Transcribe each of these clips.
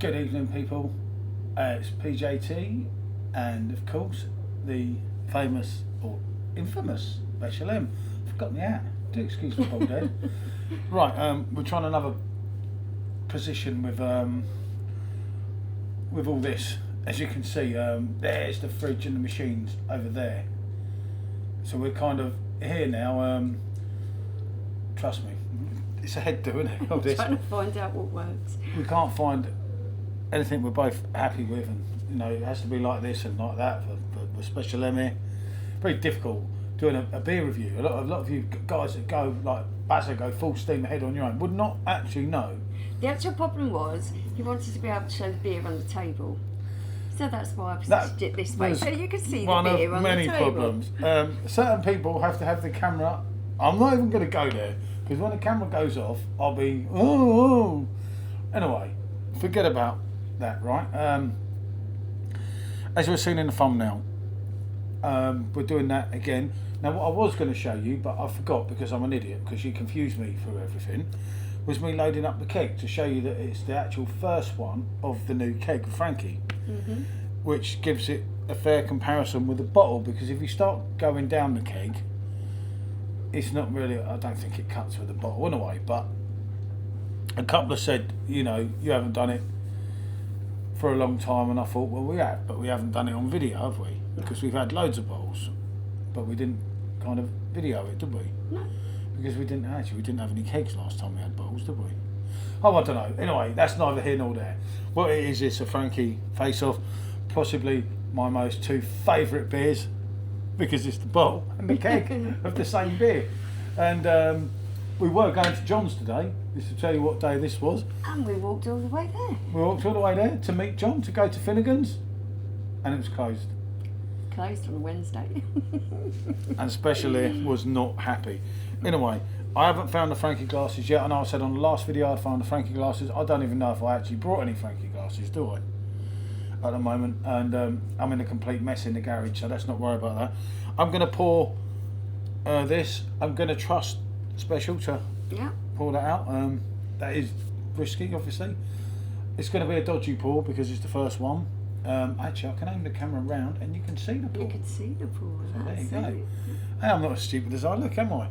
Good evening, people. It's PJT, and of course, the famous or infamous Special M. I've forgotten the hat. Do excuse me, Paul Dead. Right, we're trying another position with all this. As you can see, there's the fridge and the machines over there. So we're kind of here now. Trust me, it's a head do, isn't it? All this. Trying to find out what works. We can't find anything we're both happy with, and you know it has to be like this and like that for Special M here. Very difficult doing a beer review. A lot of you guys that go like Bazza go full steam ahead on your own would not actually know. The actual problem was he wanted to be able to show the beer on the table. So that's why I positioned it this way, so you can see the beer on the table. One of many problems. Certain people have to have the camera. I'm not even going to go there, because when the camera goes off, I'll be, oh. Anyway, forget about that, right? As we've seen in the thumbnail, we're doing that again. Now, what I was going to show you, but I forgot because I'm an idiot, because you confused me through everything, was me loading up the keg to show you that it's the actual first one of the new keg of Frankie, which gives it a fair comparison with the bottle, because if you start going down the keg, it's not really, I don't think it cuts with the bottle in a way, but a couple have said, you know, you haven't done it for a long time, and I thought, well, we have, but we haven't done it on video, have we? Because we've had loads of bottles, but we didn't kind of video it, did we? No. Because we didn't have any kegs last time we had bottles, did we? Oh, I don't know. Anyway, that's neither here nor there. What it is, it's a Frankie face-off, possibly my most two favourite beers, because it's the bottle and the keg of the same beer. And we were going to John's today, just to tell you what day this was. And we walked all the way there. We walked all the way there to meet John, to go to Finnegan's, and it was closed. Closed on a Wednesday. And Specially was not happy. Anyway, I haven't found the Frankie glasses yet. I know I said on the last video I'd found the Frankie glasses. I don't even know if I actually brought any Frankie glasses, do I? At the moment, and I'm in a complete mess in the garage, so let's not worry about that. I'm going to pour this. I'm going to trust Special to pour that out. That is risky, obviously. It's going to be a dodgy pour because it's the first one. Actually, I can aim the camera round and you can see the pour. You can see the pour. So there you go. Hey, I'm not as stupid as I look, am I?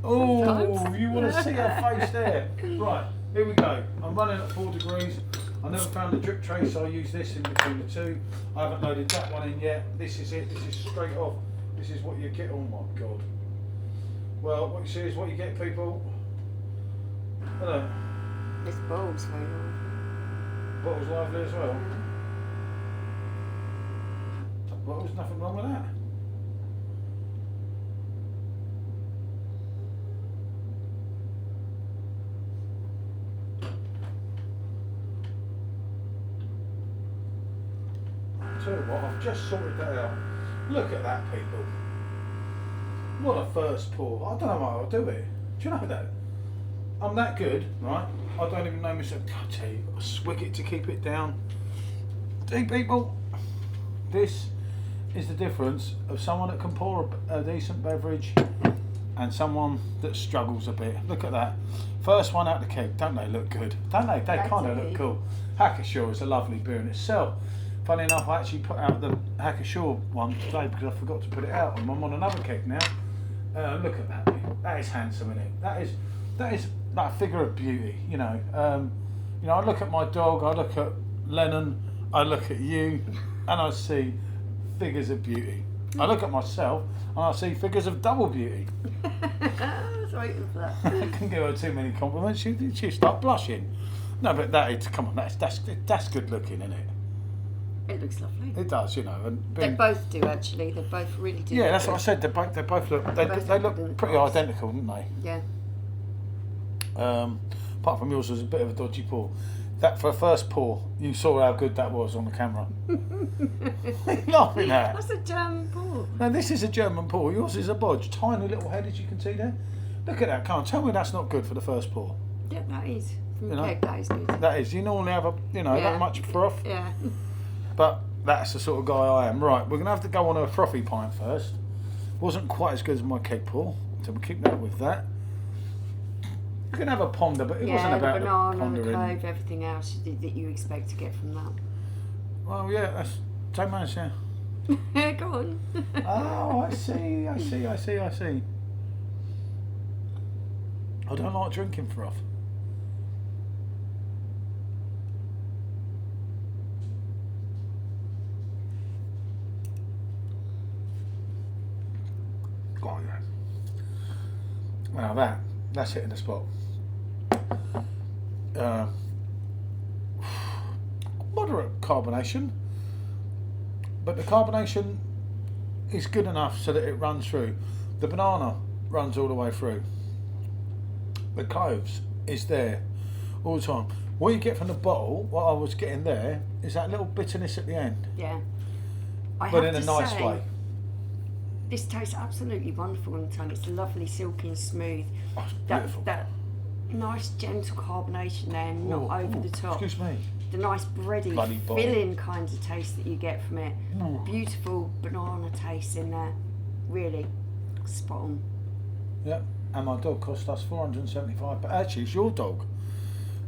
Oh, sometimes. You want to see her face there? Right, here we go. I'm running at 4 degrees. I never found the drip tray, so I use this in between the two. I haven't loaded that one in yet. This is it. This is straight off. This is what you get. Oh my God. Well, what you see is what you get, people. Hello. This bowl's very lively. Bottle's lively as well. Well, there's nothing wrong with that. Tell you what, I've just sorted that out. Look at that, people. What a first pour. I don't know how I'll do it. Do you know that? I'm that good, right? I don't even know myself. I tell you, I swig it to keep it down. See, people, this is the difference of someone that can pour a decent beverage and someone that struggles a bit. Look at that. First one out the keg. Don't they look good? Don't they? They kind of look cool. Hackashaw is a lovely beer in itself. Funny enough, I actually put out the Hackashaw one today because I forgot to put it out. I'm on another keg now. Look at that. That is handsome, isn't it? That is like a figure of beauty. You know. I look at my dog. I look at Lennon. I look at you, and I see figures of beauty. I look at myself, and I see figures of double beauty. I was waiting for that. I can give her too many compliments. She start blushing. No, but that is, come on. That's good looking, isn't it? It looks lovely. It does, you know. And they both do actually. They both really do. Yeah, that's what I said. They both look. They look pretty identical, don't they? Yeah. Apart from yours was a bit of a dodgy pour. That for a first pour, you saw how good that was on the camera. What are you laughing at? That's a German pour. No, this is a German pour. Yours is a bodge. Tiny little head, as you can see there. Look at that. Come on, tell me that's not good for the first pour. Yeah, that is. From keg, that is good. That is. You normally have that much froth. Yeah. But that's the sort of guy I am. Right, we're going to have to go on a frothy pint first. Wasn't quite as good as my keg pour, so we'll keep that with that. You can have a ponder, but it wasn't about the banana, pondering. the clove, everything else that you expect to get from that. Well, yeah, that's same as, yeah. Go on. Oh, I see. I don't like drinking froth. Oh, yeah. Now that's hitting the spot. Moderate carbonation, but the carbonation is good enough so that it runs through. The banana runs all the way through. The cloves is there all the time. What you get from the bottle, what I was getting there, is that little bitterness at the end. Yeah. But in a nice way. This tastes absolutely wonderful on the tongue. It's lovely, silky and smooth. Oh, it's beautiful. That nice gentle carbonation there, not over the top. Excuse me. The nice bready, filling kinds of taste that you get from it. Beautiful banana taste in there. Really spot on. Yep. And my dog cost us £475. But actually, it's your dog.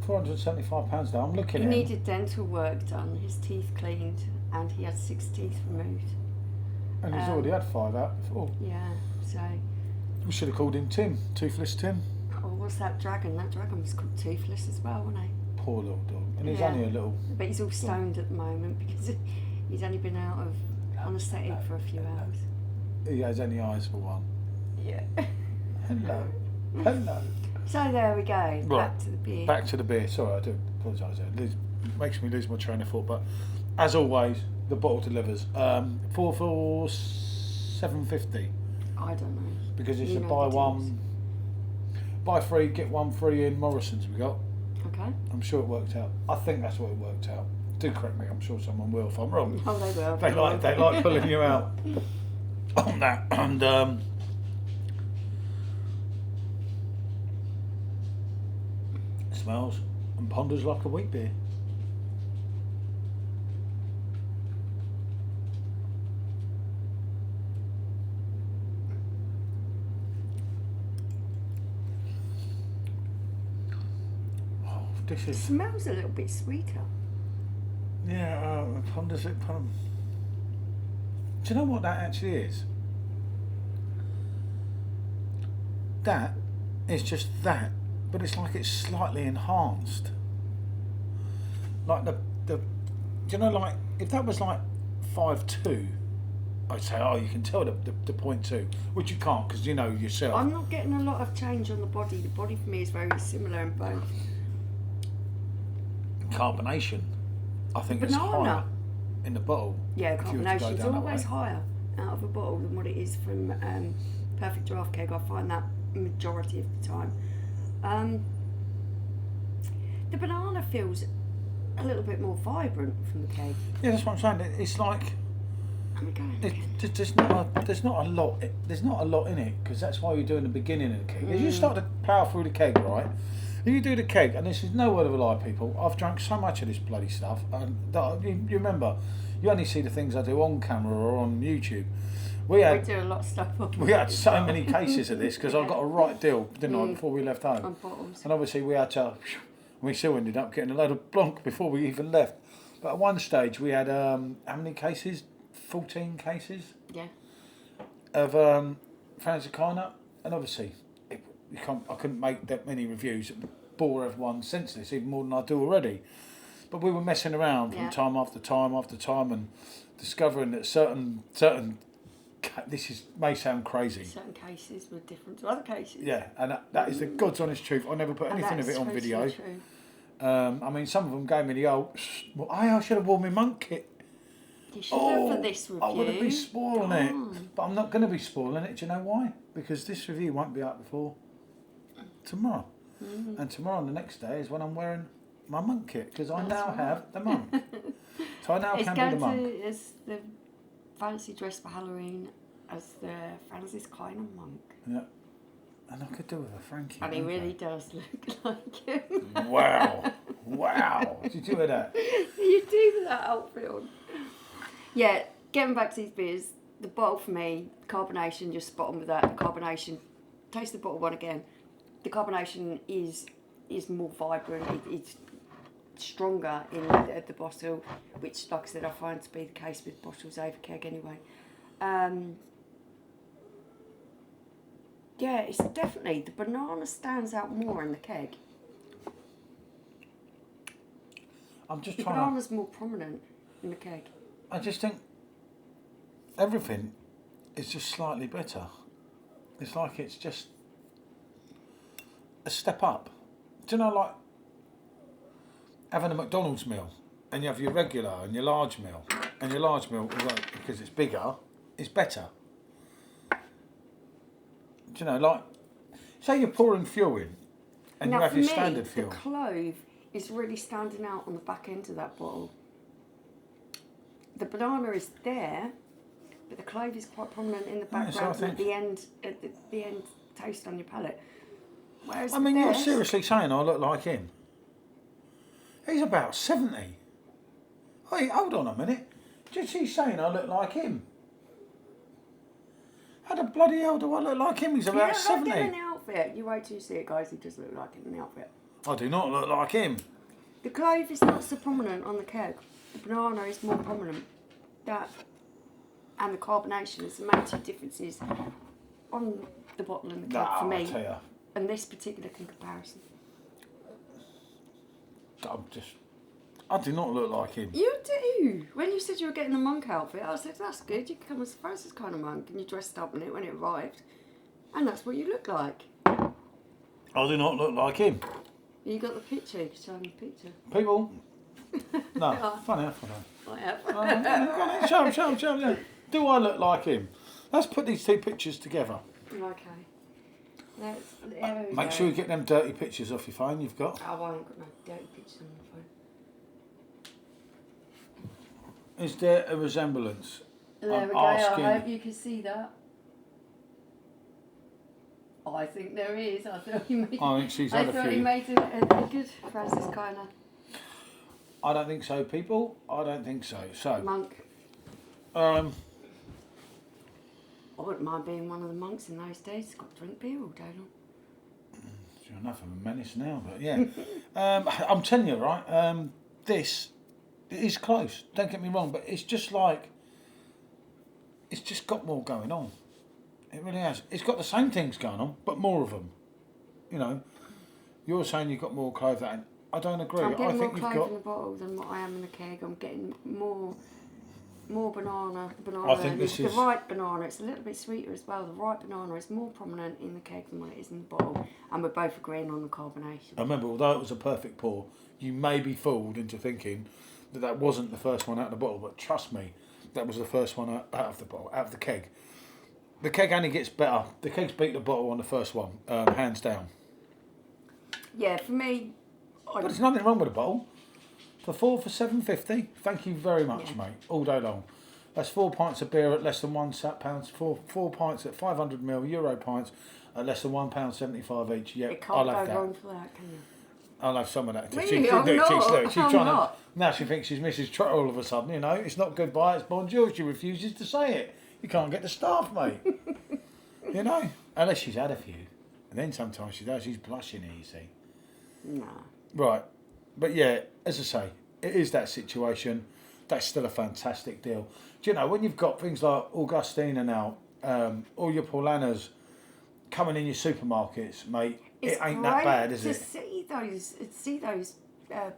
£475 now. I'm looking at him. He needed dental work done. His teeth cleaned, and he had 6 teeth removed. And he's already had 5 out before. Yeah. So. We should have called him Tim. Toothless Tim. Oh, what's that dragon? That dragon was called Toothless as well, wasn't he? Poor little dog. And he's only a little... But he's all stoned at the moment because he's only been out of anaesthetic for a few hours. He has any eyes for one. Yeah. Hello. So there we go. Right. Back to the beer. Back to the beer. Sorry, I do apologise. It makes me lose my train of thought. But as always, the bottle delivers. 4 for $7.50. I don't know. Because it's a buy 3 get 1 free in Morrison's we got. Okay. I'm sure it worked out. I think that's what it worked out. Do correct me. I'm sure someone will if I'm wrong. Oh, they will. They like pulling you out on that. And smells and ponders like a wheat beer. It smells a little bit sweeter. Yeah, ponders it. Do you know what that actually is? That is just that, but it's like it's slightly enhanced. Like the do you know, like if that was like 5.2, I'd say, oh, you can tell the 0.2, which you can't because you know yourself. I'm not getting a lot of change on the body. The body for me is very similar in both. Carbonation, I think it's higher in the bottle. Yeah, carbonation is always higher out of a bottle than what it is from Perfect Draft Keg. I find that majority of the time. The banana feels a little bit more vibrant from the keg. Yeah, that's what I'm saying. It's like there's not a lot in it because that's why you do in the beginning of the keg. As you start to power through the keg, right? You do the keg, and this is no word of a lie, people. I've drunk so much of this bloody stuff, and you remember, you only see the things I do on camera or on YouTube. We do a lot of stuff. We had so many cases of this because I got a right deal, didn't I, before we left home? On bottles. And obviously we had to. We still ended up getting a load of blanc before we even left. But at one stage we had how many cases? 14 cases. Yeah. Of Franzicana, and obviously. I couldn't make that many reviews that bore everyone senseless, even more than I do already. But we were messing around from time after time after time and discovering that certain may sound crazy. Certain cases were different to other cases. Yeah, and that is the God's honest truth. I never put anything of it on video. True. I mean, some of them gave me the old, well, I should have worn my monk kit. You should have for this review. I would have been spoiling it. But I'm not going to be spoiling it. Do you know why? Because this review won't be up before tomorrow. Mm-hmm. And tomorrow and the next day is when I'm wearing my monk kit because I now have the monk. So I now can be the monk. It's the fancy dress for Halloween as the Francis Kleiner monk. Yeah. And I could do with a Frankie. And he really does look like him. Wow. Did you do that? You do with that outfit on. Yeah, getting back to these beers, the bottle for me, carbonation, just spot on with that. Carbonation, taste the bottle one again. the carbonation is more vibrant. It's stronger in the bottle, which, like I said, I find to be the case with bottles over keg anyway. Yeah, it's definitely, the banana stands out more in the keg. I'm just the trying banana's more prominent in the keg. I just think everything is just slightly better. It's like it's just a step up. Do you know, like having a McDonald's meal and you have your regular and your large meal, and your large meal, because it's bigger, is better. Do you know, like, say you're pouring fuel in and now, you have your for standard me, fuel. the clove is really standing out on the back end of that bottle. The banana is there, but the clove is quite prominent in the background and at the end taste on your palate. Whereas I mean, you're seriously saying I look like him? He's about 70. Wait, hold on a minute. Just he's saying I look like him. How the bloody hell do I look like him? He's about 70. Look at him in the outfit. You wait till you see it, guys. He does look like him in the outfit. I do not look like him. The clove is not so prominent on the keg. The banana is more prominent. That and the carbonation is the main two differences on the bottle and the keg for me. Tell you. And this particular comparison. I do not look like him. You do. When you said you were getting the monk outfit, I said, that's good. You can come as Francis kind of monk, and you dressed up in it when it arrived. And that's what you look like. I do not look like him. You got the picture, you can show me the picture. People? No, funny enough I I have. don't. Show him. Yeah. Do I look like him? Let's put these two pictures together. Okay. Make sure you get them dirty pictures off your phone you've got. Oh, I ain't got no dirty pictures on my phone. Is there a resemblance? There we go, I hope you can see that. I think there is. I thought he made, he made a good Francis kind of. I don't think so, people. I don't think so. So monk. I wouldn't mind being one of the monks in those days. It's got to drink beer all day long. Sure enough, I'm a menace now, but yeah. I'm telling you, right, this is close. Don't get me wrong, but it's just like, it's just got more going on. It really has. It's got the same things going on, but more of them. You know, you're saying you've got more clove than. I don't agree. I'm getting I think more you've clove got in the bottle than what I am in the keg. I'm getting more banana. The banana. I think this the is ripe banana. It's a little bit sweeter as well. The ripe banana is more prominent in the keg than what it is in the bottle, and we're both agreeing on the carbonation. I remember, although it was a perfect pour, you may be fooled into thinking that wasn't the first one out of the bottle, but trust me, that was the first one out of the bottle, out of the keg. The keg only gets better. The keg's beat the bottle on the first one, hands down. Yeah, for me. But there's nothing wrong with the bottle. For $7.50, thank you very much, mate. All day long. That's 4 pints of beer at less than £1. Four pints at 500ml Euro pints at less than £1.75 each. Yeah, it can't go wrong for that, can you? I'll have some of that. Really? She's trying to. Now she thinks she's Mrs. Trotter all of a sudden. You know, it's not goodbye, it's bonjour. She refuses to say it. You can't get the staff, mate. You know, unless she's had a few, and then sometimes she does. She's blushing here, you see. Nah. Right, but yeah, as I say, it is that situation. That's still a fantastic deal. Do you know, when you've got things like Augustina now, all your Paulanas coming in your supermarkets, mate, it ain't that bad, is it? See those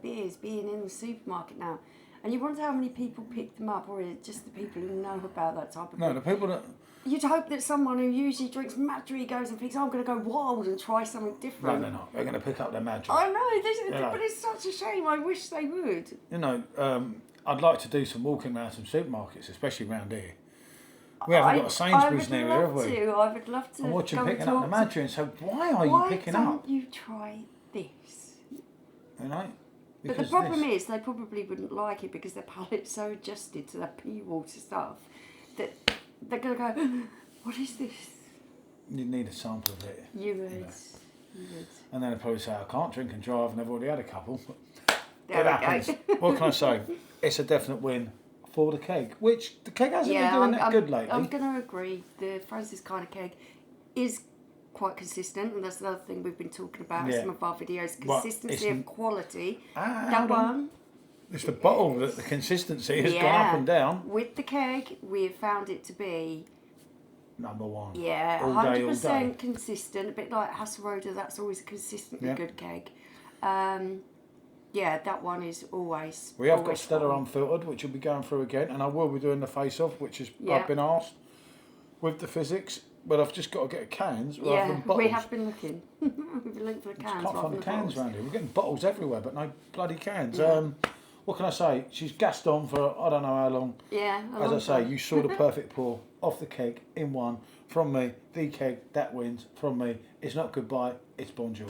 beers being in the supermarket now, and you wonder how many people pick them up, or is it just the people who know about that type of beer? No, the people that... You'd hope that someone who usually drinks Madri goes and thinks, I'm going to go wild and try something different. No, they're not. They're going to pick up their Madri. I know, but it's such a shame. I wish they would. You know, I'd like to do some walking around some supermarkets, especially around here. We haven't got a Sainsbury's near here, have we? I would love to. And watch them picking up the Madri and say, why are you picking up? Why don't you try this? You know? But the problem is, they probably wouldn't like it because their palate's so adjusted to that pea water stuff that they're going to go, what is this? You'd need a sample of it. You would. And then they'd probably say, I can't drink and drive, and they've already had a couple. There it happens. What can I say? It's a definite win for the keg, which the keg hasn't been doing that good lately. I'm going to agree. The Francis kind of keg is quite consistent, and that's the other thing we've been talking about in Yeah. some of our videos. Well, Consistency of quality. hold That on. one. It's the bottle that the consistency has gone up and down. With the keg, we have found it to be Number one. Yeah, All day, 100% consistent. A bit like Hasselroder, that's always a consistently good keg. Yeah, that one is always. We have got always Stella fun. Unfiltered, which we'll be going through again, and I will be doing the face-off, which is I've been asked with the physics, but I've just got to get cans rather than bottles. We have been looking. We've been looking for the cans. Can't rather find than the cans bottles. around here. We're getting bottles everywhere, but no bloody cans. Yeah. What can I say? She's gassed on for I don't know how long. Yeah, As I say, you saw the perfect pour off the keg in one from me. The keg that wins from me. It's not goodbye. It's bonjour.